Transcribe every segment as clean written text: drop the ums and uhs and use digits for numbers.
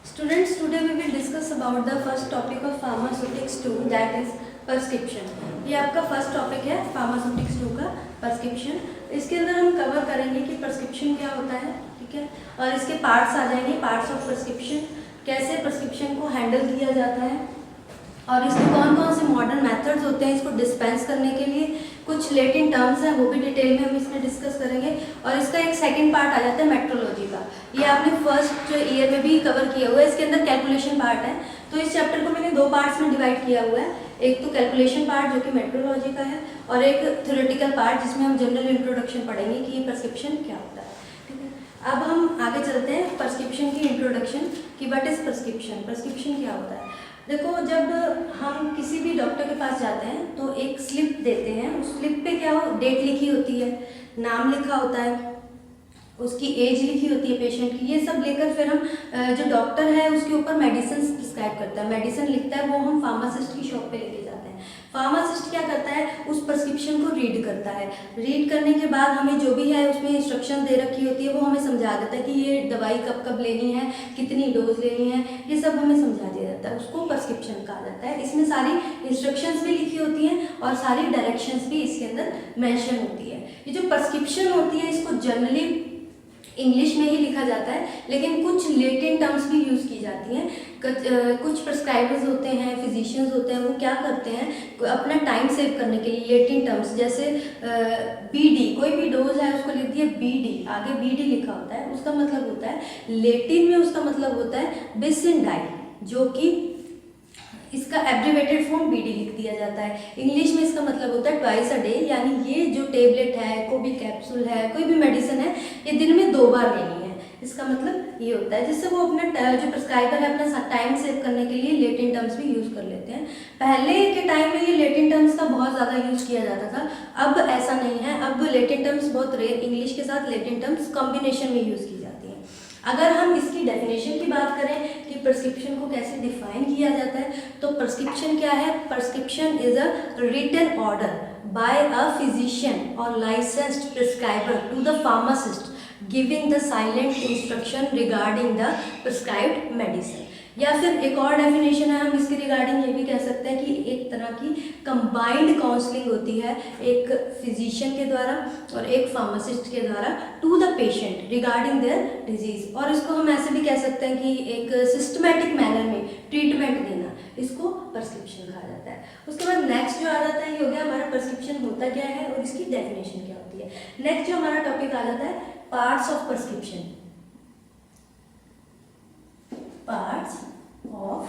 Students, today we will discuss about the first topic of pharmaceutics 2, that is prescription. ये आपका first topic है pharmaceutics 2 का prescription. इसके अंदर हम कवर करेंगे कि prescription क्या होता है, ठीक है, और इसके पार्ट्स आ जाएंगे, पार्ट्स ऑफ prescription, कैसे prescription को हैंडल किया जाता है और इसके कौन कौन से मॉडर्न मेथड्स होते हैं इसको डिस्पेंस करने के लिए, कुछ लेटिन टर्म्स हैं वो भी डिटेल में हम इसमें डिस्कस करेंगे। और इसका एक सेकंड पार्ट आ जाता है मेट्रोलॉजी का, ये आपने फर्स्ट ईयर में भी कवर किया हुआ है। इसके अंदर कैलकुलेशन पार्ट है, तो इस चैप्टर को मैंने दो पार्ट्स में डिवाइड किया हुआ है, एक तो कैलकुलेशन पार्ट जो कि मेट्रोलॉजी का है और एक थ्योरेटिकल पार्ट जिसमें हम जनरल इंट्रोडक्शन पढ़ेंगे कि ये प्रिस्क्रिप्शन क्या होता है, ठीक है। अब हम आगे चलते हैं प्रिस्क्रिप्शन की इंट्रोडक्शन कि व्हाट इज प्रिस्क्रिप्शन, प्रिस्क्रिप्शन क्या होता है। देखो, जब हम किसी भी डॉक्टर के पास जाते हैं तो एक स्लिप देते हैं, उस स्लिप पे क्या हो, डेट लिखी होती है, नाम लिखा होता है, उसकी एज लिखी होती है पेशेंट की, ये सब लेकर फिर हम जो डॉक्टर है उसके ऊपर मेडिसिन प्रिस्क्राइब करता है, मेडिसिन लिखता है, वो हम फार्मासिस्ट की शॉप पे लेके जाते हैं। फार्मासिस्ट क्या करता है, उस प्रिस्क्रिप्शन को रीड करता है, रीड करने के बाद हमें जो भी है उसमें इंस्ट्रक्शन दे रखी होती है वो हमें समझा देता है कि ये दवाई कब कब लेनी है, कितनी डोज लेनी है, ये सब हमें समझा दिया जाता है, उसको प्रिस्क्रिप्शन कहा जाता है। इसमें सारी इंस्ट्रक्शंस भी लिखी होती हैं और सारी डायरेक्शंस भी इसके अंदर मेंशन होती है। ये जो प्रिस्क्रिप्शन होती है इसको जनरली इंग्लिश में ही लिखा जाता है, लेकिन कुछ लेटिन टर्म्स भी यूज़ की जाती हैं। कुछ प्रिस्क्राइबर्स होते हैं, फिजिशियंस होते हैं, वो क्या करते हैं अपना टाइम सेव करने के लिए लेटिन टर्म्स जैसे बीडी, कोई भी डोज है उसको लिख दिया बीडी, आगे बीडी लिखा होता है, उसका मतलब होता है लेटिन में उसका मतलब होता है बिसिनडाई, जो कि इसका एब्रिवेटेड फॉर्म बीडी लिख दिया जाता है। इंग्लिश में इसका मतलब होता है ट्वाइस अ डे, यानी ये जो टेबलेट है, कोई भी कैप्सूल है, कोई भी मेडिसिन है, ये दिन में 2 बार लेनी है, इसका मतलब ये होता है, जिससे वो अपना जो प्रिस्क्राइबर है अपना टाइम सेव करने के लिए लेटिन टर्म्स भी यूज़ कर लेते हैं। पहले के टाइम में ये लेटिन टर्म्स का बहुत ज़्यादा यूज़ किया जाता था, अब ऐसा नहीं है, अब लेटिन टर्म्स बहुत रेयर, इंग्लिश के साथ लेटिन टर्म्स कॉम्बिनेशन में यूज़ की जाती हैं। अगर हम इसकी डेफिनेशन की बात करें कि प्रिस्क्रिप्शन को कैसे डिफाइन किया जाता है, तो प्रिस्क्रिप्शन क्या है, prescription is a written order by a physician और licensed prescriber to the pharmacist giving the silent instruction regarding the prescribed medicine. या फिर एक और डेफिनेशन है, हम इसके रिगार्डिंग ये भी कह सकते हैं कि एक तरह की कंबाइंड काउंसलिंग होती है एक फिजिशियन के द्वारा और एक फार्मासिस्ट के द्वारा to the patient regarding their disease, और इसको हम ऐसे भी कह सकते हैं कि एक सिस्टमैटिक मैनर में ट्रीटमेंट देना, इसको प्रिस्क्रिप्शन कहा जाता है। उसके बाद नेक्स्ट जो आ जाता है ये हो गया हमारा प्रिस्क्रिप्शन होता क्या है और इसकी डेफिनेशन क्या होती है। नेक्स्ट जो हमारा टॉपिक आ जाता है parts of prescription, parts of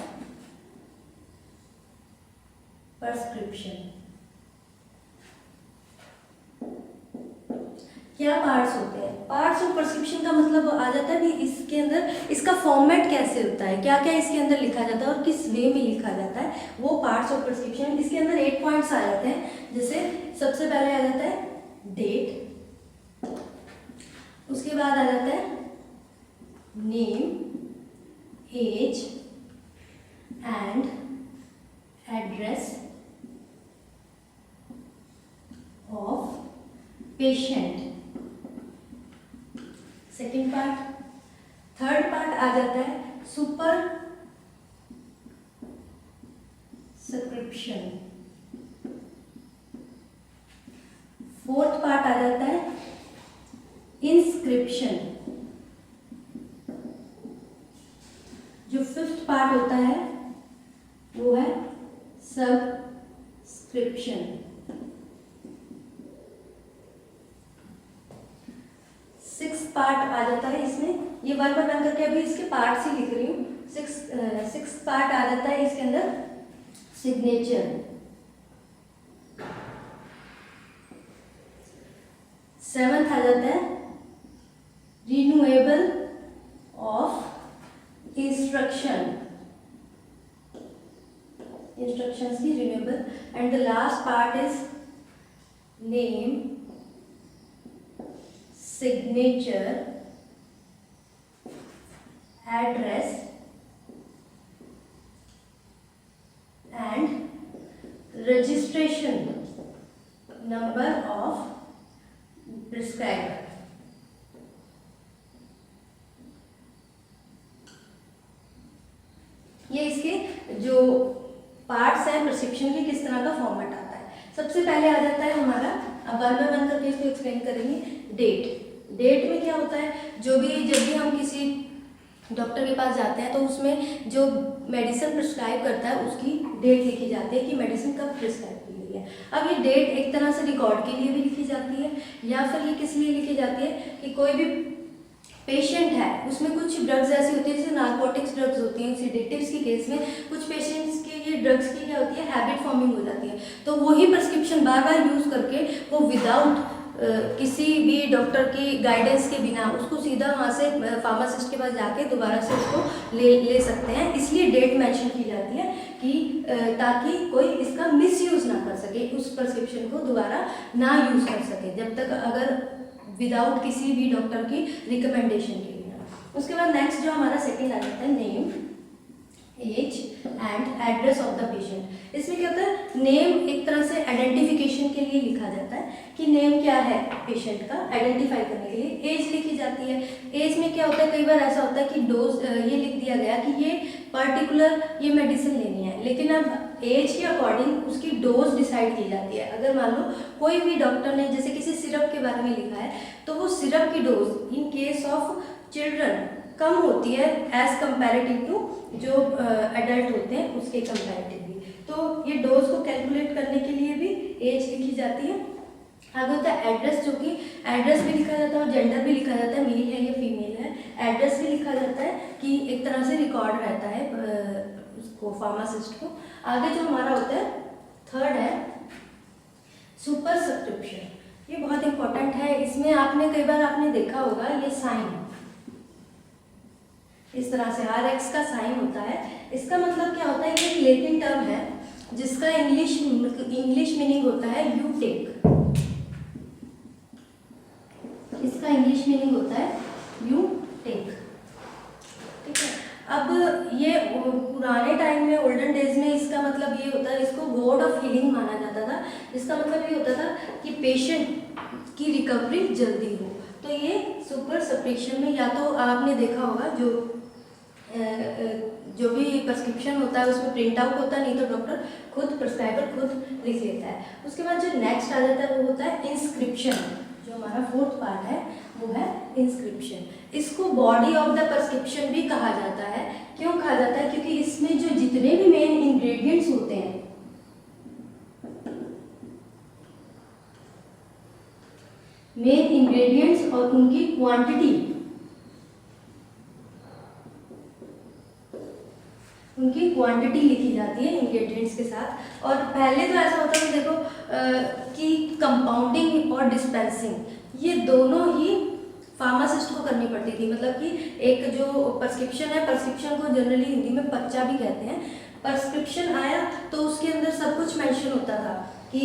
prescription. क्या पार्ट्स होते हैं, पार्ट्स ऑफ प्रिस्क्रिप्शन का मतलब आ जाता है कि इसके अंदर इसका फॉर्मेट कैसे होता है, क्या क्या इसके अंदर लिखा जाता है और किस वे में लिखा जाता है, वो पार्ट्स ऑफ प्रिस्क्रिप्शन। इसके अंदर 8 पॉइंट्स आ जाते हैं, जैसे सबसे पहले आ जाता है डेट, उसके बाद आ जाता है name, age and address of patient, second part. Third part आ जाता है सुपर स्क्रिप्शन। फोर्थ पार्ट आ जाता है इंस्क्रिप्शन। जो फिफ्थ पार्ट होता है वो है सबस्क्रिप्शन। सिक्स पार्ट आ जाता है, इसमें ये वन बाय वन करके अभी इसके पार्ट्स ही लिख रही हूँ। सिक्स पार्ट आ जाता है इसके अंदर सिग्नेचर। सेवंथ आ जाता है रिन्यूएबल ऑफ इंस्ट्रक्शंस की renewable, and the last part is name, signature, address and registration number of prescriber। ये इसके जो पार्ट्स हैं प्रिस्क्रिप्शन के, किस तरह का फॉर्मेट आता है। सबसे पहले आ जाता है हमारा, अब वन बाय वन करके इसको एक्सप्लेन करेंगे। डेट में क्या होता है, जब भी हम किसी डॉक्टर के पास जाते हैं तो उसमें जो मेडिसिन प्रिस्क्राइब करता है उसकी डेट लिखी जाती है कि मेडिसिन कब प्रिस्क्राइब की गई है। अब ये डेट एक तरह से रिकॉर्ड के लिए भी लिखी जाती है, या फिर ये किस लिए लिखी जाती है कि कोई भी पेशेंट है उसमें कुछ ड्रग्स ऐसी होती है जैसे नार्कोटिक्स ड्रग्स होती हैं, सेडेटिव्स के केस में कुछ पेशेंट्स के ये ड्रग्स की क्या होती है, हैबिट फॉर्मिंग हो जाती है, तो वही प्रिस्क्रिप्शन बार बार यूज़ करके वो विदाउट किसी भी डॉक्टर की गाइडेंस के बिना उसको सीधा वहाँ से फार्मासिस्ट के पास जाके दोबारा से उसको ले सकते हैं। इसलिए डेट मेंशन की जाती है कि ताकि कोई इसका मिसयूज़ ना कर सके, उस प्रिस्क्रिप्शन को दोबारा ना यूज़ कर सके जब तक अगर विदाउट किसी भी डॉक्टर की रिकमेंडेशन के बिना। उसके बाद नेक्स्ट जो हमारा सेकंड आ जाता है name, age and address of the patient. इसमें क्या होता है, नेम एक तरह से आइडेंटिफिकेशन के लिए लिखा जाता है कि नेम क्या है पेशेंट का, आइडेंटिफाई करने के लिए। एज लिखी जाती है, एज में क्या होता है, कई बार ऐसा होता है कि डोज ये लिख दिया गया कि ये पर्टिकुलर ये मेडिसिन लेनी है, लेकिन अब एज के अकॉर्डिंग उसकी डोज डिसाइड की जाती है। अगर मान लो कोई भी डॉक्टर ने जैसे किसी सिरप के बारे में लिखा है तो वो सिरप की dose in case of children कम होती है एज कंपैरेटिव टू जो एडल्ट होते हैं उसके कंपैरेटिवली, तो ये डोज को कैलकुलेट करने के लिए भी एज लिखी जाती है। आगे होता है एड्रेस, जो कि एड्रेस भी लिखा जाता है और जेंडर भी लिखा जाता है, मेल है या फीमेल है, एड्रेस भी लिखा जाता है कि एक तरह से रिकॉर्ड रहता है उसको फार्मासिस्ट को। आगे जो हमारा होता है थर्ड है सुपर सब्सक्रिप्शन। ये बहुत इंपॉर्टेंट है, इसमें आपने कई बार आपने देखा होगा ये साइन इस तरह से RX का साइन होता है। इसका मतलब क्या होता है, ये एक लैटिन टर्म है जिसका इंग्लिश मीनिंग होता है यू टेक। इसका इंग्लिश मीनिंग होता है यू टेक, ठीक है। अब ये पुराने टाइम में ओल्डन डेज में इसका मतलब ये होता है, इसको गॉड ऑफ हीलिंग माना जाता था। इसका मतलब ये होता था कि पेशेंट की रिकवरी जल्दी हो। तो ये सुपर सब्सक्रिप्शन में या तो आपने देखा होगा जो भी प्रिस्क्रिप्शन होता है उसमें प्रिंट आउट होता है, नहीं तो डॉक्टर खुद प्रिस्क्राइबर खुद लिख लेता है। उसके बाद जो नेक्स्ट आ जाता है वो होता है इंस्क्रिप्शन। जो हमारा फोर्थ पार्ट है वो है इंस्क्रिप्शन। इसको बॉडी ऑफ द प्रिस्क्रिप्शन भी कहा जाता है। क्यों कहा जाता है, क्योंकि इसमें जो जितने भी मेन इंग्रेडिएंट्स होते हैं, मेन इंग्रेडिएंट्स और उनकी क्वांटिटी, लिखी जाती है इंग्रेडिएंट्स के साथ। और पहले तो ऐसा होता है कि देखो कि कंपाउंडिंग और डिस्पेंसिंग ये दोनों ही फार्मासिस्ट को करनी पड़ती थी। मतलब कि एक जो प्रिस्क्रिप्शन है, प्रिस्क्रिप्शन को जनरली हिंदी में पर्चा भी कहते हैं। प्रिस्क्रिप्शन आया तो उसके अंदर सब कुछ मेंशन होता था कि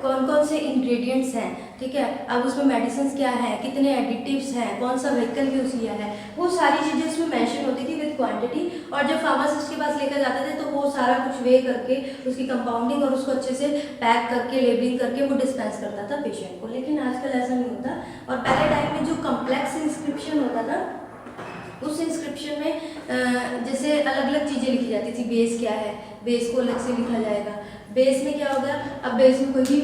कौन कौन से इंग्रेडिएंट्स हैं, ठीक है। अब उसमें मेडिसिन क्या है, कितने एडिटिव्स हैं, कौन सा व्हीकल यूज़ किया है, वो सारी चीज़ें उसमें मेंशन होती थी विद क्वांटिटी। और जब फार्मासिस्ट के पास लेकर जाते थे तो वो सारा कुछ वे करके उसकी कंपाउंडिंग और उसको अच्छे से पैक करके लेबलिंग करके वो डिस्पेंस करता था पेशेंट को। लेकिन आजकल ऐसा नहीं होता। और पहले टाइम में जो कम्प्लेक्स इंस्क्रिप्शन होता था उस इंस्क्रिप्शन में जैसे अलग अलग चीज़ें लिखी जाती थी। बेस क्या है, बेस को अलग से लिखा जाएगा। बेस में क्या होगा, अब बेस में कोई भी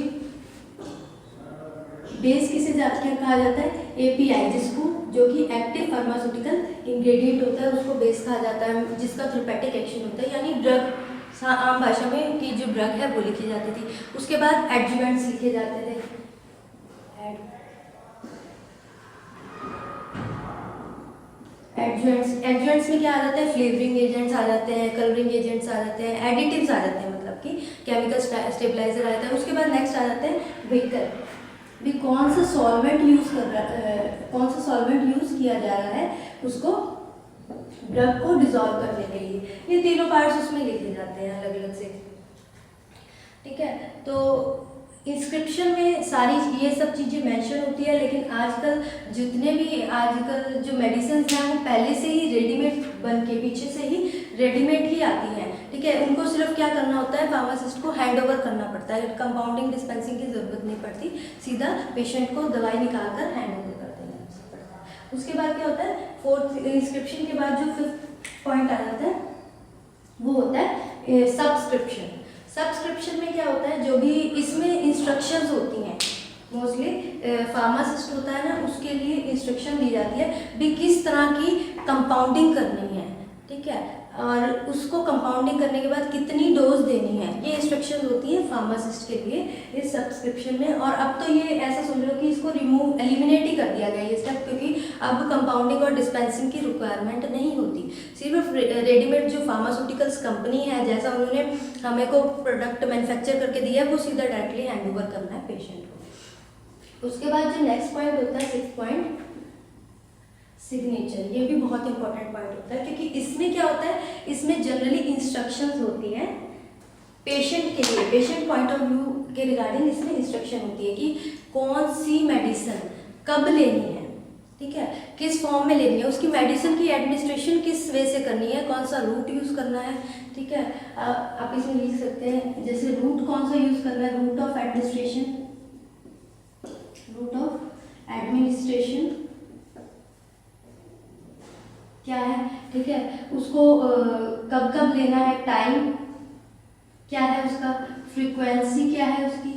बेस किसे कहा जाता है, API, जिसको जो कि एक्टिव फार्मास्यूटिकल इंग्रेडिएंट होता है उसको बेस कहा जाता है, जिसका थेरेपेटिक एक्शन होता है, यानी ड्रग आम भाषा में कि जो ड्रग है वो लिखी जाती थी। उसके बाद एडजुवेंट्स लिखे जाते थे। एडजुवेंट्स में क्या आ जाता है, फ्लेवरिंग एजेंट्स आ जाते हैं, कलरिंग एजेंट्स आ जाते हैं, एडिटिव्स आ जाते हैं, मतलब कि केमिकल स्टेबलाइजर आ जाता है। उसके बाद नेक्स्ट आ जाते हैं व्हीकल, भी कौन सा सॉल्वेंट यूज़ किया जा रहा है उसको ड्रग को डिसॉल्व करने के लिए। ये तीनों पार्ट्स उसमें लिखे जाते हैं अलग अलग से, ठीक है। तो इंस्क्रिप्शन में सारी ये सब चीज़ें मेंशन होती है। लेकिन आजकल जो मेडिसिन हैं वो पहले से ही रेडीमेड बन के पीछे से ही रेडीमेड ही आती हैं, ठीक है। उनको सिर्फ क्या करना होता है, फार्मासिस्ट को हैंड ओवर करना पड़ता है। कंपाउंडिंग डिस्पेंसिंग की ज़रूरत नहीं पड़ती, सीधा पेशेंट को दवाई निकाल कर हैंड ओवर कर देना पड़ता है। उसके बाद क्या होता है, फोर्थ इंस्क्रिप्शन के बाद जो फिफ्थ पॉइंट आ जाता है वो होता है सब्सक्रिप्शन। सब्सक्रिप्शन में क्या होता है, जो भी इसमें इंस्ट्रक्शंस होती हैं, मोस्टली फार्मासिस्ट होता है ना, उसके लिए इंस्ट्रक्शन दी जाती है भी किस तरह की कंपाउंडिंग करनी है, ठीक है, और उसको कंपाउंडिंग करने के बाद कितनी डोज देनी है, ये इंस्ट्रक्शन होती है फार्मासिस्ट के लिए इस सब्सक्रिप्शन में। और अब तो ये ऐसा समझ लो कि इसको एलिमिनेट ही कर दिया गया ये स्टेप, क्योंकि अब कंपाउंडिंग और डिस्पेंसिंग की रिक्वायरमेंट नहीं होती। सिर्फ रेडीमेड जो फार्मास्यूटिकल्स कंपनी है, जैसा उन्होंने हमें को प्रोडक्ट मैन्युफैक्चर करके दिया है, वो सीधा डायरेक्टली हैंड ओवर करना है पेशेंट को। उसके बाद जो नेक्स्ट पॉइंट होता है 6 पॉइंट, सिग्नेचर। ये भी बहुत इंपॉर्टेंट पॉइंट होता है, क्योंकि इसमें क्या होता है, इसमें जनरली इंस्ट्रक्शंस होती हैं पेशेंट के लिए, पेशेंट पॉइंट ऑफ व्यू के रिगार्डिंग इसमें इंस्ट्रक्शन होती है कि कौन सी मेडिसिन कब लेनी है, ठीक है, किस फॉर्म में लेनी है, उसकी मेडिसिन की एडमिनिस्ट्रेशन किस वे से करनी है, कौन सा रूट यूज़ करना है, ठीक है। आप इसमें लिख सकते हैं जैसे रूट कौन सा यूज़ करना है, route of administration, route of administration क्या है, ठीक है, उसको कब कब लेना है, टाइम क्या है उसका, फ्रीक्वेंसी क्या है उसकी।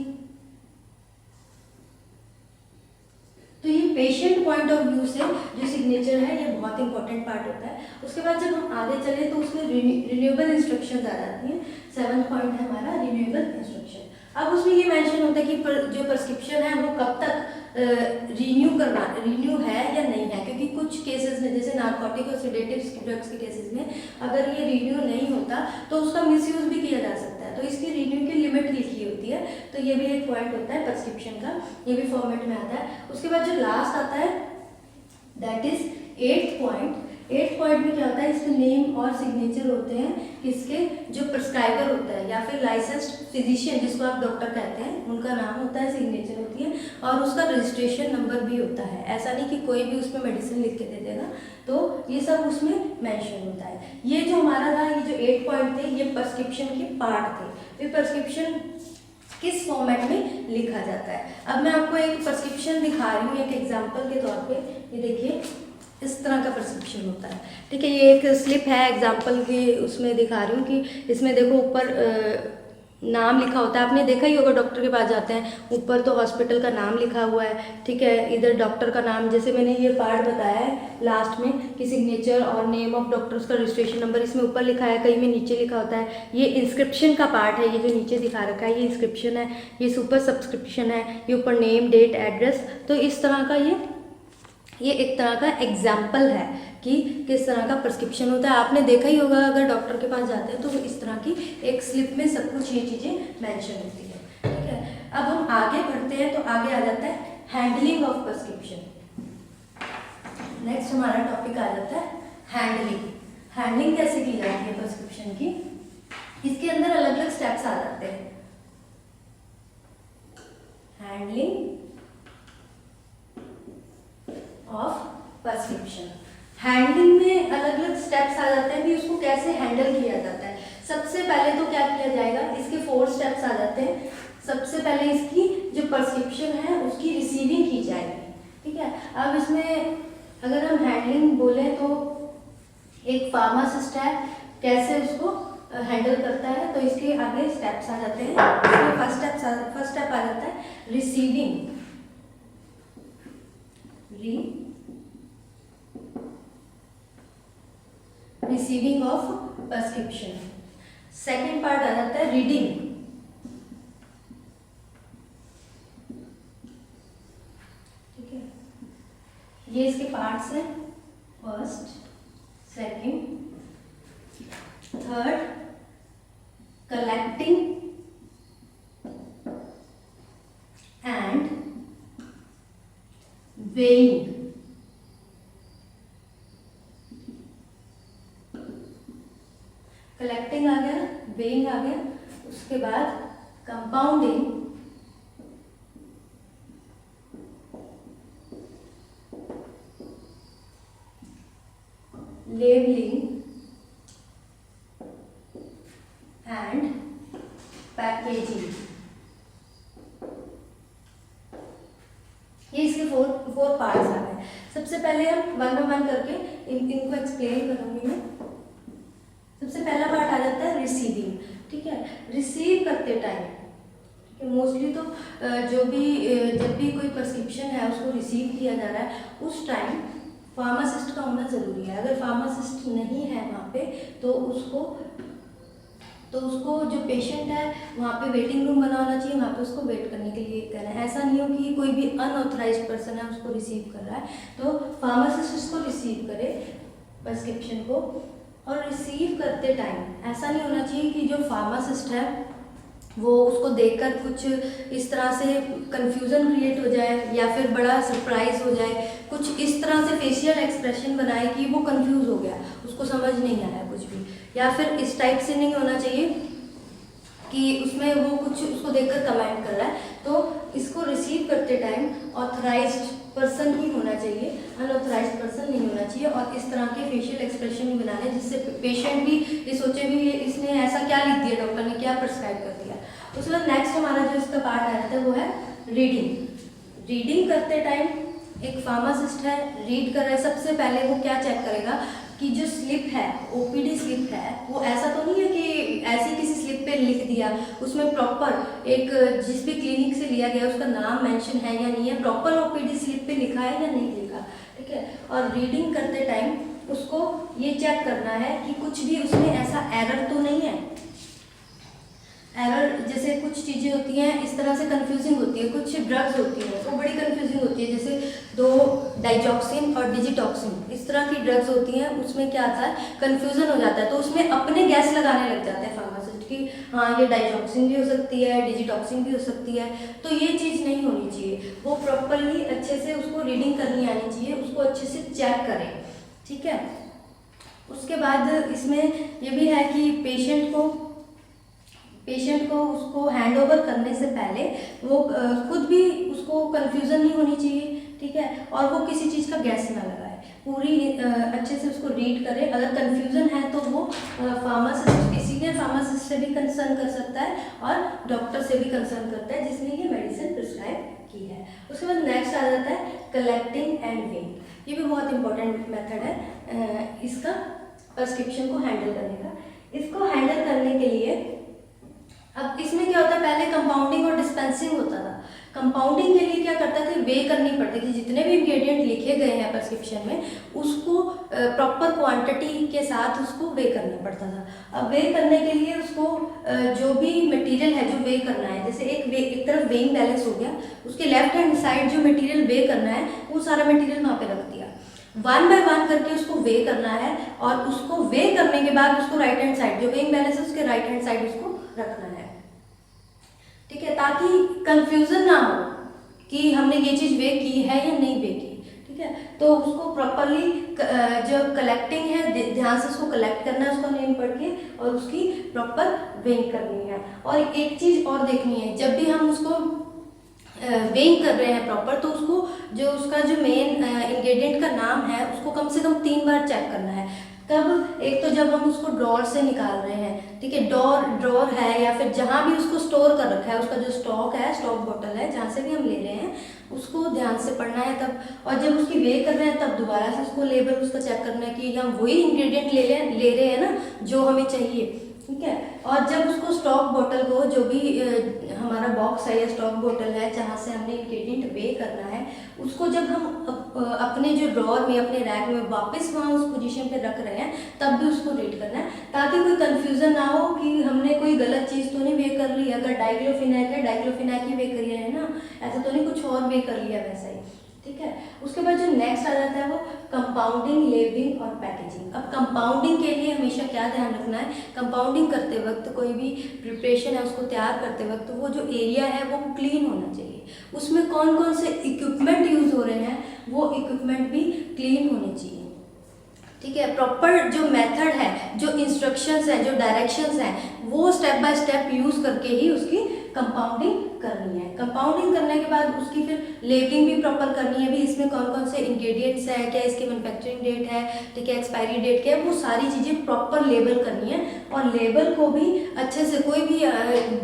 तो ये पेशेंट पॉइंट ऑफ व्यू से जो सिग्नेचर है ये बहुत इंपॉर्टेंट पार्ट होता है। उसके बाद जब हम आगे चले तो उसमें रिन्यूएबल इंस्ट्रक्शंस आ जाती हैं। 7th पॉइंट है हमारा रिन्यूएबल इंस्ट्रक्शन। अब उसमें ये मेंशन होता है कि जो प्रिस्क्रिप्शन है वो कब तक रिन्यू है या नहीं है, क्योंकि कुछ केसेस में जैसे नार्कोटिक और सेडेटिव ड्रग्स के केसेस में अगर ये रिन्यू नहीं होता तो उसका मिसयूज भी किया जा सकता है, तो इसकी रिन्यू की लिमिट लिखी होती है। तो ये भी एक पॉइंट होता है प्रिस्क्रिप्शन का, ये भी फॉर्मेट में आता है। उसके बाद जो लास्ट आता है that is 8th point. 8th point में क्या होता है, इसमें नेम और सिग्नेचर होते हैं किसके, जो प्रिस्क्राइबर होता है या फिर लाइसेंस्ड फिजिशियन जिसको आप डॉक्टर कहते हैं, उनका नाम होता है, सिग्नेचर होती है और उसका रजिस्ट्रेशन नंबर भी होता है। ऐसा नहीं कि कोई भी उसमें मेडिसिन लिख के दे देगा, तो ये सब उसमें मेंशन होता है। ये जो हमारा था, ये जो 8 पॉइंट थे ये प्रिस्क्रिप्शन के पार्ट थे। ये प्रिस्क्रिप्शन किस फॉर्मेट में लिखा जाता है। अब मैं आपको एक प्रिस्क्रिप्शन दिखा रही हूँ एक एग्जांपल के तौर पे। ये देखिए इस तरह का प्रिस्क्रिप्शन होता है, ठीक है। ये एक स्लिप है एग्जांपल की, उसमें दिखा रही हूँ कि इसमें देखो ऊपर नाम लिखा होता है। आपने देखा ही होगा डॉक्टर के पास जाते हैं, ऊपर तो हॉस्पिटल का नाम लिखा हुआ है, ठीक है, इधर डॉक्टर का नाम, जैसे मैंने ये पार्ट बताया है लास्ट में कि सिग्नेचर और नेम ऑफ डॉक्टर, उसका रजिस्ट्रेशन नंबर इसमें ऊपर लिखा है, कहीं में नीचे लिखा होता है। ये इंस्क्रिप्शन का पार्ट है, ये जो नीचे दिखा रखा है ये इंस्क्रिप्शन है, ये सुपर सब्सक्रिप्शन है, ये ऊपर नेम डेट एड्रेस। तो इस तरह का ये एक तरह का एग्जाम्पल है कि किस तरह का प्रिस्क्रिप्शन होता है। आपने देखा ही होगा अगर डॉक्टर के पास जाते हैं तो इस तरह की एक स्लिप में सब कुछ ये चीज़ें मेंशन होती है, ठीक है। अब हम आगे बढ़ते हैं तो आगे आ जाता है हैंडलिंग ऑफ प्रिस्क्रिप्शन। नेक्स्ट हमारा टॉपिक आ जाता है हैंडलिंग। हैंडलिंग कैसे की जाती है प्रिस्क्रिप्शन की, इसके अंदर अलग अलग स्टेप्स आ जाते हैं। हैंडलिंग ऑफ प्रिस्क्रिप्शन, हैंडलिंग में अलग अलग स्टेप्स आ जाते हैं कि उसको कैसे हैंडल किया जाता है। सबसे पहले तो क्या किया जाएगा, इसके 4 स्टेप्स आ जाते हैं। सबसे पहले इसकी जो प्रिस्क्रिप्शन है उसकी रिसीविंग की जाएगी, ठीक है। अब इसमें अगर हम हैंडलिंग बोले तो एक फार्मासिस्ट है कैसे उसको हैंडल करता है, तो इसके आगे स्टेप्स आ जाते हैं। इसमें फर्स्ट स्टेप आ जाता है receiving receiving of prescription. Second part आ जाता है रीडिंग, ठीक है। ये इसके पार्ट्स हैं, first, second, third, collecting and weighing. Collecting आ गया, वेइंग आ गया, उसके बाद कंपाउंडिंग, लेबलिंग एंड पैकेजिंग। ये इसके 4 पार्ट्स आ गए। सबसे पहले हम 1 by 1 करके इनको एक्सप्लेन करूंगी मैं। सबसे पहला पार्ट आ जाता है रिसीविंग। ठीक है, रिसीव करते टाइम मोस्टली तो जब भी कोई प्रिस्क्रिप्शन है उसको रिसीव किया जा रहा है उस टाइम फार्मासिस्ट का होना ज़रूरी है। अगर फार्मासिस्ट नहीं है वहाँ पे तो उसको जो पेशेंट है वहाँ पे वेटिंग रूम बना होना चाहिए, वहाँ पे उसको वेट करने के लिए कहना है। ऐसा नहीं हो कि कोई भी अनऑथराइज्ड पर्सन है उसको रिसीव कर रहा है, तो फार्मासिस्ट उसको रिसीव करे प्रिस्क्रिप्शन को। और रिसीव करते टाइम ऐसा नहीं होना चाहिए कि जो फार्मासिस्ट है वो उसको देखकर कुछ इस तरह से कंफ्यूजन क्रिएट हो जाए या फिर बड़ा सरप्राइज हो जाए, कुछ इस तरह से फेशियल एक्सप्रेशन बनाए कि वो कंफ्यूज हो गया, उसको समझ नहीं आया कुछ भी, या फिर इस टाइप से नहीं होना चाहिए कि उसमें वो कुछ उसको देखकर कमेंट कर रहा है। तो इसको रिसीव करते टाइम ऑथराइज्ड पर्सन ही होना चाहिए, अनऑथराइज्ड पर्सन नहीं होना चाहिए। और इस तरह के फेशियल एक्सप्रेशन भी बनाने जिससे पेशेंट भी ये सोचे भी इसने ऐसा क्या लिख दिया, डॉक्टर ने क्या प्रिस्क्राइब कर दिया। उसके बाद नेक्स्ट हमारा जो इसका पार्ट आ जाता है वो है रीडिंग। रीडिंग करते टाइम एक फार्मासिस्ट है, रीड कर रहा है, सबसे पहले वो क्या चेक करेगा कि जो स्लिप है, ओपीडी स्लिप है, वो ऐसा तो नहीं है कि ऐसी किसी स्लिप पे लिख दिया, उसमें प्रॉपर एक जिस भी क्लिनिक से लिया गया उसका नाम मेंशन है या नहीं है, प्रॉपर ओपीडी स्लिप पे लिखा है या नहीं लिखा। ठीक है, और रीडिंग करते टाइम उसको ये चेक करना है कि कुछ भी उसमें ऐसा एरर तो नहीं है। एरर जैसे कुछ चीज़ें होती हैं इस तरह से कंफ्यूजिंग होती है, कुछ ड्रग्स होती हैं वो बड़ी कंफ्यूजिंग होती है, जैसे दो डाइजॉक्सिन और डिजिटॉक्सिन इस तरह की ड्रग्स होती हैं, उसमें क्या आता है कंफ्यूजन हो जाता है, तो उसमें अपने गैस लगाने लग जाते हैं फार्मासिस्ट की हाँ ये डाइजॉक्सिन भी हो सकती है, डिजिटॉक्सिन भी हो सकती है। तो ये चीज़ नहीं होनी चाहिए, वो प्रॉपरली अच्छे से उसको रीडिंग करनी आनी चाहिए, उसको अच्छे से चेक करें। ठीक है, उसके बाद इसमें ये भी है कि पेशेंट को उसको हैंड ओवर करने से पहले वो खुद भी उसको कंफ्यूजन नहीं होनी चाहिए। ठीक है, और वो किसी चीज़ का गैस ना लगाए, पूरी अच्छे से उसको रीड करे। अगर कंफ्यूजन है तो वो फार्मासिस्ट, सीनियर फार्मासिस्ट से भी कंसर्न कर सकता है और डॉक्टर से भी कंसर्न करता है जिसने ये मेडिसिन प्रिस्क्राइब की है। उसके बाद नेक्स्ट आ जाता है कलेक्टिंग एंड वेइंग। ये भी बहुत इंपॉर्टेंट मेथड है इसका प्रिस्क्रिप्शन को हैंडल करने का। इसको हैंडल करने के लिए अब इसमें क्या होता है, पहले कंपाउंडिंग और डिस्पेंसिंग होता था। कंपाउंडिंग के लिए क्या करता था, वे करनी पड़ती थी, जितने भी इंग्रेडिएंट लिखे गए हैं प्रिस्क्रिप्शन में उसको प्रॉपर क्वांटिटी के साथ उसको वे करना पड़ता था। अब वे करने के लिए उसको जो भी मटेरियल है जो वे करना है, जैसे एक तरफ वेइंग बैलेंस हो गया, उसके लेफ्ट हैंड साइड जो मटेरियल वे करना है वो सारा मटेरियल वहाँ पे रख दिया, 1 बाय 1 करके उसको वे करना है। और उसको वे करने के बाद उसको राइट हैंड साइड जो वेइंग बैलेंस है उसके राइट हैंड साइड उसको रखना है। ठीक है, ताकि कंफ्यूजन ना हो कि हमने ये चीज़ वे की है या नहीं वे की। ठीक है, तो उसको प्रॉपरली जो कलेक्टिंग है ध्यान से उसको कलेक्ट करना है, उसका नेम पढ़ के, और उसकी प्रॉपर वेइंग करनी है। और एक चीज़ और देखनी है, जब भी हम उसको वेइंग कर रहे हैं प्रॉपर, तो उसको उसका जो मेन इंग्रेडिएंट का नाम है उसको कम से कम 3 बार चेक करना है। कब, एक तो जब हम उसको ड्रॉर से निकाल रहे हैं, ठीक है, ड्रॉर है या फिर जहाँ भी उसको स्टोर कर रखा है, उसका जो स्टॉक है, स्टॉक बोतल है, जहाँ से भी हम ले रहे हैं उसको ध्यान से पढ़ना है तब। और जब उसकी वे कर रहे हैं तब दोबारा से उसको लेबल उसका चेक करना है कि हम वही इंग्रेडिएंट ले रहे हैं ना जो हमें चाहिए। ठीक है, और जब उसको स्टॉक बोतल को जो भी हमारा बॉक्स है या स्टॉक बोतल है जहाँ से हमने इंग्रेडिएंट वे करना है, उसको जब हम अपने जो ड्रॉर में, अपने रैक में वापस वहाँ उस पोजीशन पे रख रहे हैं, तब भी उसको रीड करना है, ताकि कोई कंफ्यूजन ना हो कि हमने कोई गलत चीज़ तो नहीं वे कर ली। अगर डाइक्लोफिनाक है, डाइक्लोफिनाक ही वे करी है ना, ऐसा तो नहीं कुछ और वे कर लिया वैसा ही। ठीक है, उसके बाद जो नेक्स्ट आ जाता है वो कंपाउंडिंग, लेबलिंग और पैकेजिंग। अब कंपाउंडिंग के लिए हमेशा क्या ध्यान रखना है, कंपाउंडिंग करते वक्त, कोई भी प्रिपरेशन है उसको तैयार करते वक्त, वो जो एरिया है वो क्लीन होना चाहिए। उसमें कौन कौन से इक्विपमेंट यूज़ हो रहे हैं वो इक्विपमेंट भी क्लीन होने चाहिए। ठीक है, प्रॉपर जो मेथड है, जो इंस्ट्रक्शंस हैं, जो डायरेक्शंस हैं, वो स्टेप बाय स्टेप यूज़ करके ही उसकी कंपाउंडिंग करनी है। कंपाउंडिंग करने के बाद उसकी फिर लेबलिंग भी प्रॉपर करनी है, भी इसमें कौन कौन से इंग्रेडिएंट्स है, क्या इसकी मैन्युफैक्चरिंग डेट है, ठीक है, एक्सपायरी डेट क्या है, वो सारी चीज़ें प्रॉपर लेबल करनी है। और लेबल को भी अच्छे से, कोई भी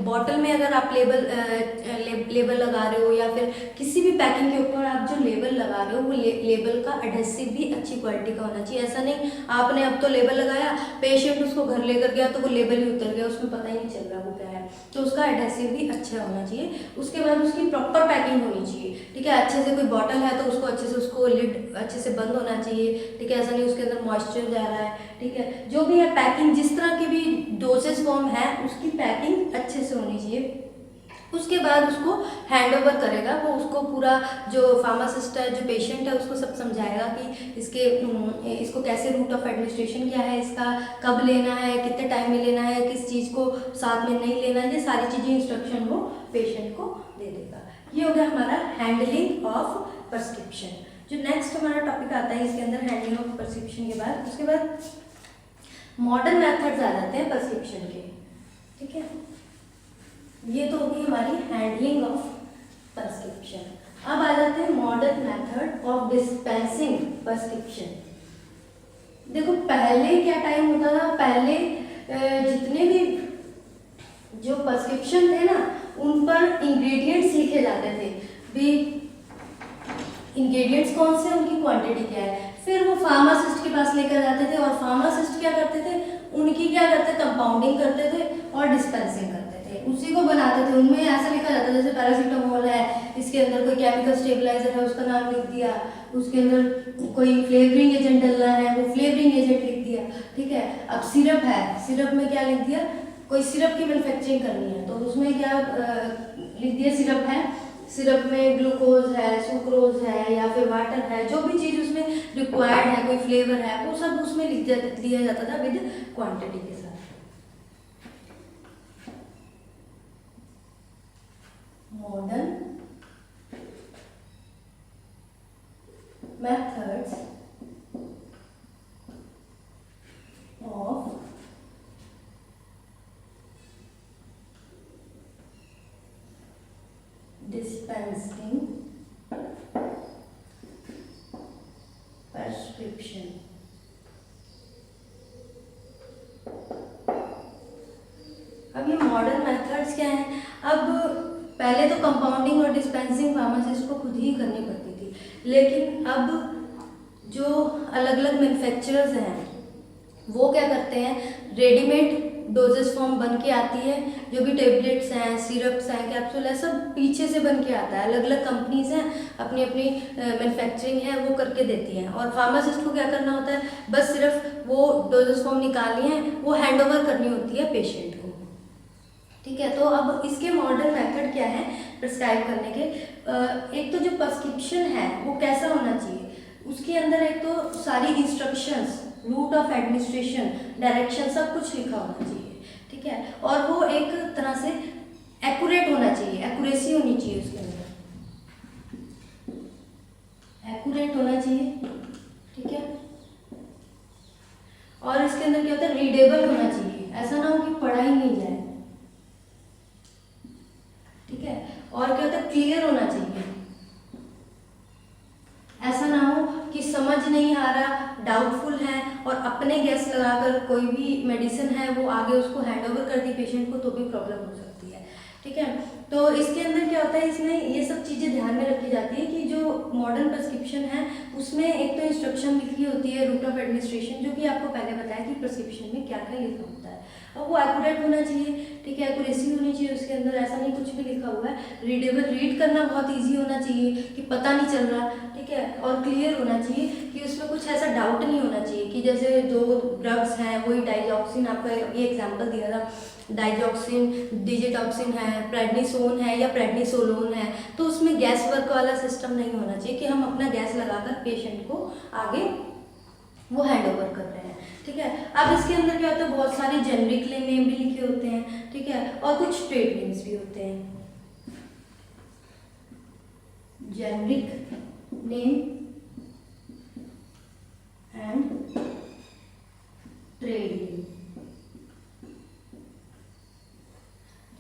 बॉटल में अगर आप लेबल लगा रहे हो या फिर किसी भी पैकिंग के ऊपर आप जो लेबल लगा रहे हो वो लेबल का एडहेसिव भी अच्छी क्वालिटी का होना चाहिए। ऐसा नहीं आपने अब तो लेबल लगाया, पेशेंट उसको घर लेकर गया तो वो लेबल ही उतर गया, उसमें पता ही नहीं चल रहा वो क्या है। तो उसका एडहेसिव भी अच्छा होना चाहिए। उसके बाद उसकी प्रॉपर पैकिंग होनी चाहिए, ठीक है। अच्छे से कोई बॉटल है तो उसको अच्छे से, उसको लिड अच्छे से बंद होना चाहिए, ठीक है। ऐसा नहीं उसके अंदर मॉइस्चर जा रहा है, ठीक है। जो भी है पैकिंग, जिस तरह की भी डोसेज फॉर्म है उसकी पैकिंग अच्छे से होनी चाहिए। उसके बाद उसको हैंड ओवर करेगा, वो उसको पूरा जो फार्मासिस्ट है, जो पेशेंट है, उसको सब समझाएगा कि इसको कैसे, रूट ऑफ एडमिनिस्ट्रेशन क्या है इसका, कब लेना है, कितने टाइम में लेना है, किस चीज़ को साथ में नहीं लेना है, ये सारी चीज़ें इंस्ट्रक्शन वो पेशेंट को दे देगा। ये हो गया हमारा हैंडलिंग ऑफ प्रिस्क्रिप्शन। जो नेक्स्ट हमारा टॉपिक आता है इसके अंदर हैंडलिंग ऑफ प्रिस्क्रिप्शन के बाद, उसके बाद मॉडर्न मेथड्स आ जाते हैं प्रिस्क्रिप्शन के, ठीक है। ये तो होगी हमारी हैंडलिंग ऑफ प्रिस्क्रिप्शन। अब आ जाते हैं modern method of dispensing prescription. देखो पहले क्या टाइम होता था, पहले जितने भी जो प्रिस्क्रिप्शन थे ना उन पर इंग्रेडिएंट्स लिखे जाते थे, भी इंग्रेडिएंट्स कौन से, उनकी क्वांटिटी क्या है, फिर वो फार्मासिस्ट के पास लेकर जाते थे। और फार्मासिस्ट क्या करते थे, उनकी क्या करते, कंपाउंडिंग करते थे और डिस्पेंसिंग करते थे, उसी को बनाते थे। उनमें ऐसा लिखा जाता था जैसे पैरासीटामोल है, इसके अंदर कोई केमिकल स्टेबलाइजर है उसका नाम लिख दिया, उसके अंदर कोई फ्लेवरिंग एजेंट डलना है वो फ्लेवरिंग एजेंट लिख दिया, ठीक है। अब सिरप है, सिरप में क्या लिख दिया, कोई सिरप की मैन्युफैक्चरिंग करनी है तो उसमें क्या लिख दिया, सिरप है, सिरप में ग्लूकोज है, सुक्रोज है या फिर वाटर है, जो भी चीज़ उसमें रिक्वायर्ड है, कोई फ्लेवर है, वो सब उसमें लिख दिया जाता था विद क्वांटिटी के साथ। Modern methods of dispensing prescription। अब ये मॉडर्न मेथड्स क्या हैं, अब पहले तो कंपाउंडिंग और डिस्पेंसिंग फार्मासिस्ट को खुद ही करनी पड़ती थी, लेकिन अब जो अलग अलग मैन्युफैक्चरर्स हैं वो क्या करते हैं, रेडीमेड डोजेस फॉर्म बन के आती है, जो भी टेबलेट्स हैं, सिरप्स हैं, कैप्सूल है, सब पीछे से बन के आता है। अलग अलग कंपनीज हैं, अपनी अपनी मैन्युफैक्चरिंग है वो करके देती हैं, और फार्मासिस्ट को क्या करना होता है, बस सिर्फ वो डोजेस फॉर्म निकालनी है, वो हैंड ओवर करनी होती है पेशेंट को, ठीक है। तो अब इसके मॉडर्न मेथड क्या है प्रिस्क्राइब करने के, एक तो जो प्रिस्क्रिप्शन है वो कैसा होना चाहिए, उसके अंदर एक तो सारी instructions, route of administration, direction, सब कुछ लिखा होना चाहिए, ठीक है। और वो एक तरह से एक्यूरेट होना चाहिए, एक्यूरेसी होनी चाहिए उसके अंदर, एक्यूरेट होना चाहिए, ठीक है। और इसके अंदर क्या होता है, रीडेबल होना चाहिए, ऐसा ना हो कि पढ़ा ही नहीं जाए, ठीक है। और क्या होता है, क्लियर होना चाहिए, ऐसा ना हो कि समझ नहीं आ रहा, डाउटफुल है और अपने गैस लगाकर कोई भी मेडिसिन है वो आगे उसको हैंड ओवर कर दी पेशेंट को, तो भी प्रॉब्लम हो सकती है, ठीक है। तो इसके अंदर क्या होता है, इसमें ये सब चीज़ें ध्यान में रखी जाती है कि जो मॉडर्न प्रिस्क्रिप्शन है उसमें एक तो इंस्ट्रक्शन लिखी होती है, रूट ऑफ एडमिनिस्ट्रेशन, जो कि आपको पहले बताया कि प्रिस्क्रिप्शन में क्या क्या लिखा होता है, और वो एक्यूरेट होना चाहिए, ठीक है, एक्यूरेसी होनी चाहिए उसके अंदर, ऐसा नहीं कुछ भी लिखा हुआ है, रीडेबल, रीड करना बहुत ईजी होना चाहिए कि पता नहीं चल रहा, ठीक है। और क्लियर होना चाहिए कि उसमें कुछ ऐसा डाउट नहीं होना चाहिए कि जैसे जो ड्रग्स हैं वही डाइजॉक्सिन, आपका ये एग्जाम्पल दिया था, डाइजॉक्सिन, डिजिटॉक्सिन है, प्रेडनिसोन है या प्रेडनिसोलोन है, तो उसमें गैस वर्क वाला सिस्टम नहीं होना चाहिए कि हम अपना गैस लगाकर पेशेंट को आगे वो हैंड ओवर कर रहे हैं, ठीक है। अब इसके अंदर क्या होता है, बहुत सारे जेनरिक नेम भी लिखे होते हैं, ठीक है, और कुछ ट्रेड नेम्स भी होते हैं, generic name and trade name,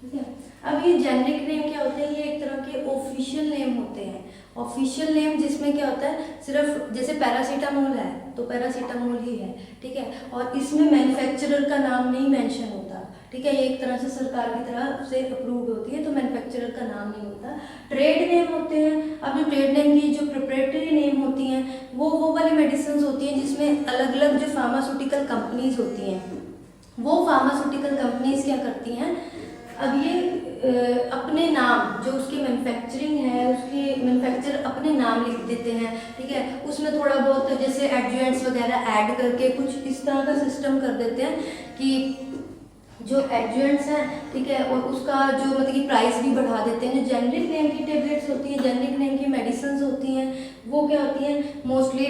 ठीक है। अब ये जेनरिक नेम क्या होते हैं, ये एक तरह के ऑफिशियल नेम होते हैं। ऑफिशियल नेम जिसमें क्या होता है, सिर्फ जैसे पैरासीटामोल है तो पैरासीटामोल ही है, ठीक है, और इसमें मैन्युफैक्चरर का नाम नहीं मेंशन होता, ठीक है, ये एक तरह से सरकार की तरफ से अप्रूव्ड होती है, तो मैन्युफैक्चरर का नाम नहीं होता। ट्रेड नेम होते हैं। अब जो ट्रेड नेम की जो प्रोप्राइटरी नेम होती हैं वो वाली मेडिसिन होती हैं जिसमें अलग अलग जो फार्मास्यूटिकल कंपनीज होती हैं, वो फार्मास्यूटिकल कंपनीज क्या करती हैं, अब ये अपने नाम जो उसकी मैन्युफैक्चरिंग है, उसके मैन्युफैक्चर अपने नाम लिख देते हैं, ठीक है, उसमें थोड़ा बहुत जैसे एडजुएंट्स वगैरह ऐड करके कुछ इस तरह का सिस्टम कर देते हैं कि जो एडजुएंट्स हैं, ठीक है, और उसका जो मतलब कि प्राइस भी बढ़ा देते हैं। जो जेनरिक नेम की टेबलेट्स होती हैं, जेनरिक नेम की मेडिसिन होती हैं, वो क्या होती हैं, मोस्टली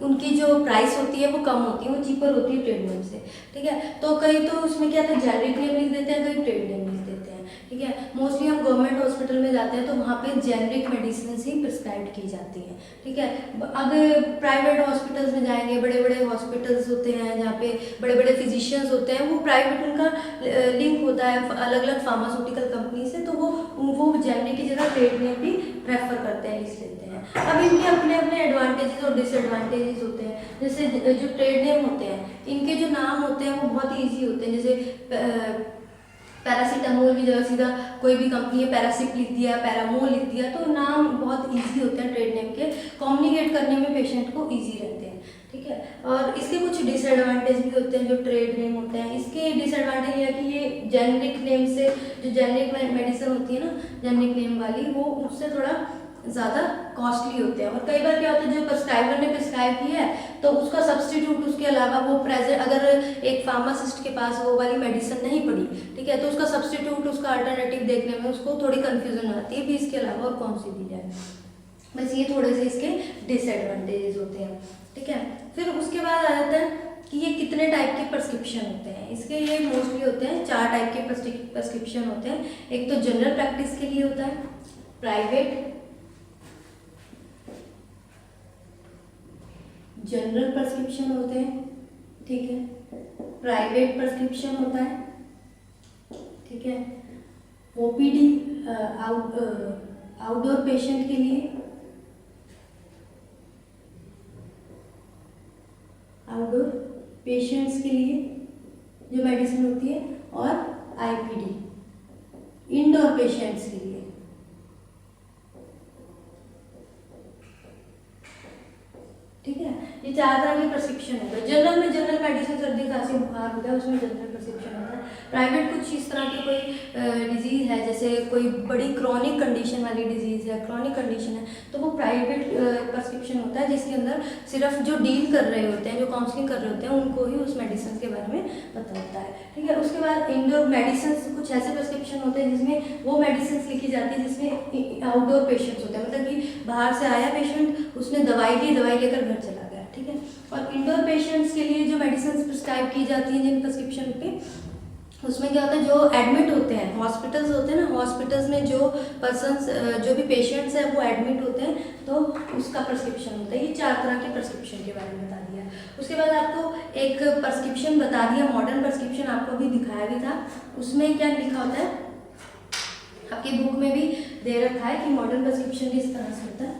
उनकी जो प्राइस होती है वो कम होती है, वो चीपर होती है ट्रेड नेम से, ठीक है। तो कई तो उसमें क्या था, जेनरिक नेम लिख देते हैं, कई ट्रेड नेम लिख देते हैं, ठीक है। मोस्टली हम गवर्नमेंट हॉस्पिटल में जाते हैं तो वहाँ पे जेनरिक मेडिसिन ही प्रिस्क्राइब की जाती हैं, ठीक है। अगर प्राइवेट हॉस्पिटल्स में जाएंगे, बड़े बड़े हॉस्पिटल्स होते हैं जहाँ पे बड़े बड़े फिजिशियंस होते हैं, वो प्राइवेट उनका लिंक होता है अलग अलग फार्मास्यूटिकल कंपनी से, तो वो जेनरिक की जगह ट्रेड नेम भी प्रेफर करते हैं, लिख लेते हैं। अब इनके अपने अपने एडवांटेजेस और डिसएडवांटेजेस होते हैं। जैसे जो ट्रेड नेम होते हैं, इनके जो नाम होते हैं वो बहुत ईजी होते हैं। जैसे पैरासीटामोल की जगह सीधा कोई भी कंपनी है पैरासिप लिख दिया, पैरामोल लिख दिया, तो नाम बहुत ईजी होते हैं ट्रेड नेम के, कम्युनिकेट करने में पेशेंट को ईजी रहते हैं, ठीक है। और इसके कुछ डिसएडवांटेज भी होते हैं जो ट्रेड नेम होते हैं। इसके डिसएडवांटेज ये है कि ये जेनरिक नेम से, जो जेनरिक मेडिसिन होती है ना जेनरिक नेम वाली, वो उससे थोड़ा ज़्यादा कॉस्टली होते हैं। और कई बार क्या होता है, जो प्रिस्क्राइबर ने प्रिस्क्राइब किया है तो उसका सब्सटीट्यूट उसके अलावा वो प्रेजेंट, अगर एक फार्मासिस्ट के पास वो वाली मेडिसिन नहीं पड़ी, ठीक है, तो उसका सब्सटीट्यूट, उसका अल्टरनेटिव देखने में उसको थोड़ी कन्फ्यूजन आती है भी इसके अलावा और कौन सी दी जाए। बस ये थोड़े से इसके डिसएडवांटेजेस होते हैं, ठीक है। फिर उसके बाद आ जाता है कि ये कितने टाइप के प्रिस्क्रिप्शन होते हैं। इसके ये मोस्टली होते हैं 4 टाइप के प्रिस्क्रिप्शन होते हैं। एक तो जनरल प्रैक्टिस के लिए होता है, प्राइवेट जनरल प्रिस्क्रिप्शन होते हैं, ठीक है, प्राइवेट प्रिस्क्रिप्शन होता है, ठीक है, ओपीडी आउटडोर पेशेंट के लिए, आउटडोर पेशेंट्स के लिए जो मेडिसिन होती है, और आईपीडी इंडोर पेशेंट्स के लिए, ठीक है। ये 4 तरह के प्रिस्क्रिप्शन होते हैं। जनरल में जनरल मेडिसिन, सर्दी खांसी बुखार होता है, उसमें जनरल प्रिस्क्रिप्शन होता है। प्राइवेट कुछ इस तरह की कोई डिजीज़ है, जैसे कोई बड़ी क्रॉनिक कंडीशन वाली डिजीज़ है, क्रॉनिक कंडीशन है, तो वो प्राइवेट प्रिस्क्रिप्शन होता है, जिसके अंदर सिर्फ जो डील कर रहे होते हैं, जो काउंसलिंग कर रहे होते हैं, उनको ही उस मेडिसिन के बारे में पता होता है, ठीक है। उसके बाद इंडोर मेडिसिन, कुछ ऐसे प्रिस्क्रिप्शन होते हैं जिसमें वो मेडिसिन लिखी जाती है जिसमें आउटडोर पेशेंट्स होते हैं, मतलब कि बाहर से आया पेशेंट, उसने दवाई ली, दवाई लेकर घर चला गया, ठीक है। और इंडोर पेशेंट्स के लिए जो मेडिसिन प्रिस्क्राइब की जाती हैं जिन प्रिस्क्रिप्शन पे, उसमें क्या होता है, जो एडमिट होते हैं, हॉस्पिटल्स होते हैं ना, हॉस्पिटल्स में जो पर्सन्स, जो भी पेशेंट्स हैं वो एडमिट होते हैं, तो उसका प्रिस्क्रिप्शन होता है। ये 4 तरह के प्रिस्क्रिप्शन के बारे में बता दिया। उसके बाद आपको एक प्रिस्क्रिप्शन बता दिया, मॉडर्न प्रिस्क्रिप्शन आपको भी दिखाया भी था। उसमें क्या लिखा होता है, आपकी बुक में भी दे रखा है कि मॉडर्न प्रिस्क्रिप्शन किस तरह से होता है।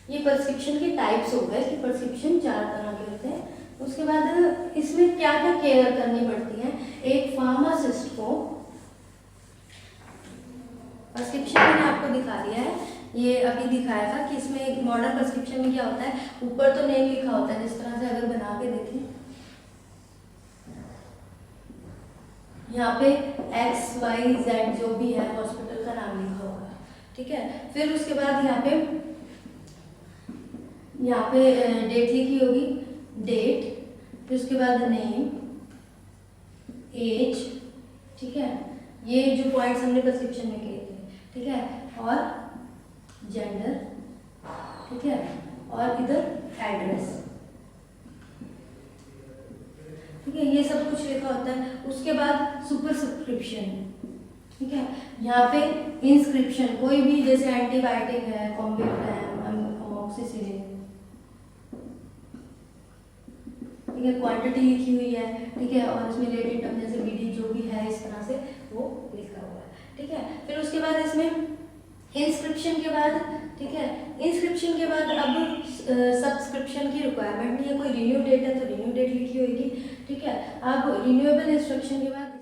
ये प्रिस्क्रिप्शन के टाइप्स हो गए कि प्रिस्क्रिप्शन 4 तरह के होते हैं। उसके बाद इसमें क्या क्या केयर करनी पड़ती है एक फार्मासिस्ट को। प्रिस्क्रिप्शन मैंने आपको दिखा दिया है, ये अभी दिखाया था कि इसमें एक मॉडर्न प्रिस्क्रिप्शन में क्या होता है, ऊपर तो नेम लिखा होता है, जिस तरह से अगर बना के देखें, यहाँ पे XYZ जो भी है हॉस्पिटल का नाम लिखा होगा, ठीक है। फिर उसके बाद यहाँ पे डेट लिखी होगी, डेट, फिर उसके बाद नेम, एज, ठीक है, ये जो पॉइंट्स हमने प्रिस्क्रिप्शन में किए थे, ठीक है, और जेंडर, ठीक है, और इधर एड्रेस, ठीक है, ये सब कुछ लिखा होता है। उसके बाद सुपरस्क्रिप्शन, ठीक है, यहाँ पे इंस्क्रिप्शन, कोई भी जैसे एंटीबायोटिक है, कॉम्बिफ्लैम, अमोक्सिसिलिन, ठीक है, क्वांटिटी लिखी हुई है, ठीक है, और इसमें लेटेंट टर्म जैसे बीडी जो भी है इस तरह से वो लिखा हुआ है, ठीक है। फिर उसके बाद इसमें इंस्क्रिप्शन के बाद, ठीक है, इंस्क्रिप्शन के बाद अब सब्सक्रिप्शन की रिक्वायरमेंट नहीं है, कोई रिन्यू डेट है तो रिन्यू डेट लिखी होगी, ठीक है। अब रिन्यूएबल इंस्ट्रक्शन के बाद